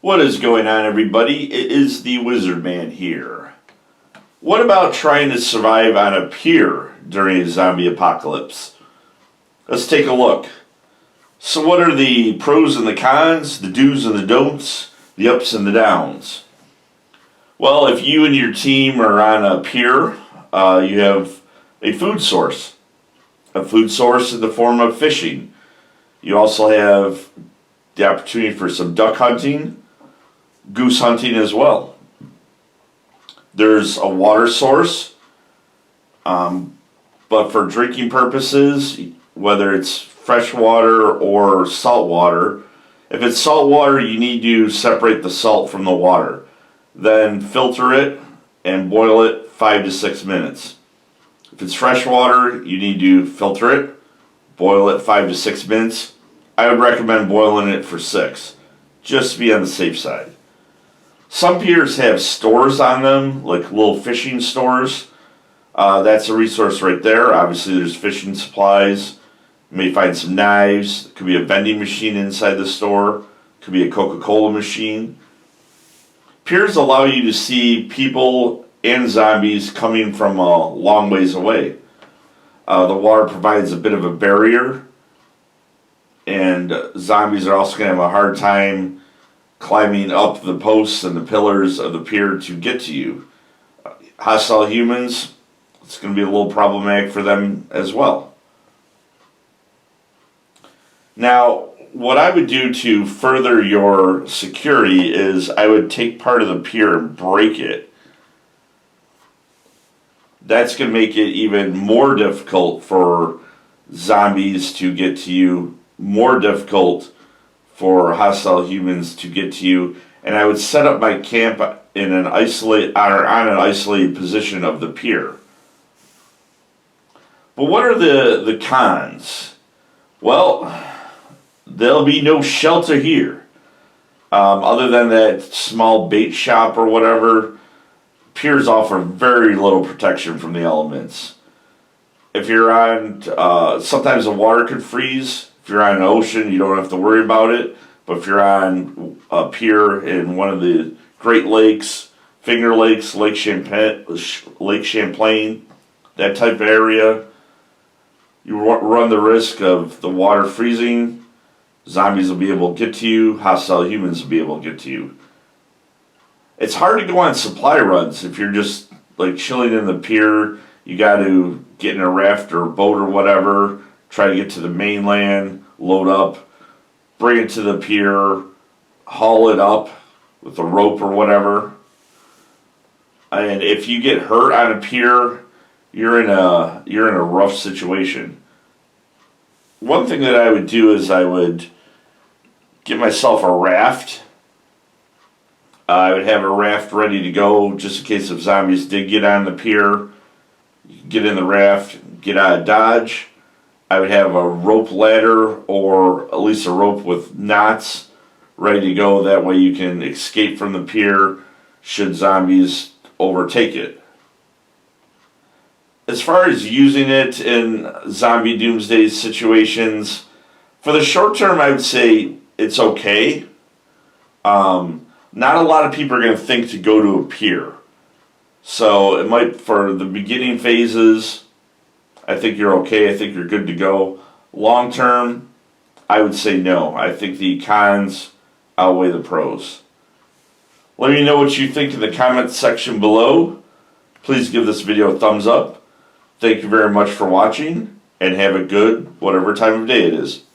What is going on, everybody? It is the Wizard Man here. What about trying to survive on a pier during a zombie apocalypse? Let's take a look. So what are the pros and the cons, the do's and the don'ts, the ups and the downs? Well, if you and your team are on a pier, you have a food source. A food source in the form of fishing. You also have the opportunity for some duck hunting, goose hunting as well. There's a water source, but for drinking purposes, whether it's fresh water or salt water, if it's salt water, you need to separate the salt from the water. Then filter it and boil it 5 to 6 minutes. If it's fresh water, you need to filter it, boil it 5 to 6 minutes. I would recommend boiling it for 6, just to be on the safe side. Some piers have stores on them, like little fishing stores. That's a resource right there. Obviously, there's fishing supplies. You may find some knives. It could be a vending machine inside the store. It could be a Coca-Cola machine. Piers allow you to see people and zombies coming from a long ways away. The water provides a bit of a barrier, and zombies are also going to have a hard time climbing up the posts and the pillars of the pier to get to you. Hostile humans, it's going to be a little problematic for them as well. Now, what I would do to further your security is I would take part of the pier and break it. That's going to make it even more difficult for zombies to get to you, more difficult for hostile humans to get to you, and I would set up my camp in on an isolated position of the pier. But what are the cons? Well, there'll be no shelter here. Other than that small bait shop or whatever, piers offer very little protection from the elements. If you're on, sometimes the water could freeze. If you're on an ocean, you don't have to worry about it. But if you're on a pier in one of the Great Lakes, Finger Lakes, Lake Champlain, that type of area, you run the risk of the water freezing. Zombies will be able to get to you. Hostile humans will be able to get to you. It's hard to go on supply runs if you're just like chilling in the pier. You got to get in a raft or a boat or whatever, try to get to the mainland, load up, bring it to the pier, haul it up with a rope or whatever. And if you get hurt on a pier, you're in a rough situation. One thing that I would do is I would get myself a raft. I would have a raft ready to go just in case if zombies did get on the pier. You can get in the raft, get out of Dodge. I would have a rope ladder or at least a rope with knots ready to go. That way you can escape from the pier should zombies overtake it. As far as using it in zombie doomsday situations, for the short term I would say it's okay. Not a lot of people are going to think to go to a pier. So it might, for the beginning phases, I think you're okay. I think you're good to go. Long term, I would say no. I think the cons outweigh the pros. Let me know what you think in the comments section below. Please give this video a thumbs up. Thank you very much for watching, and have a good whatever time of day it is.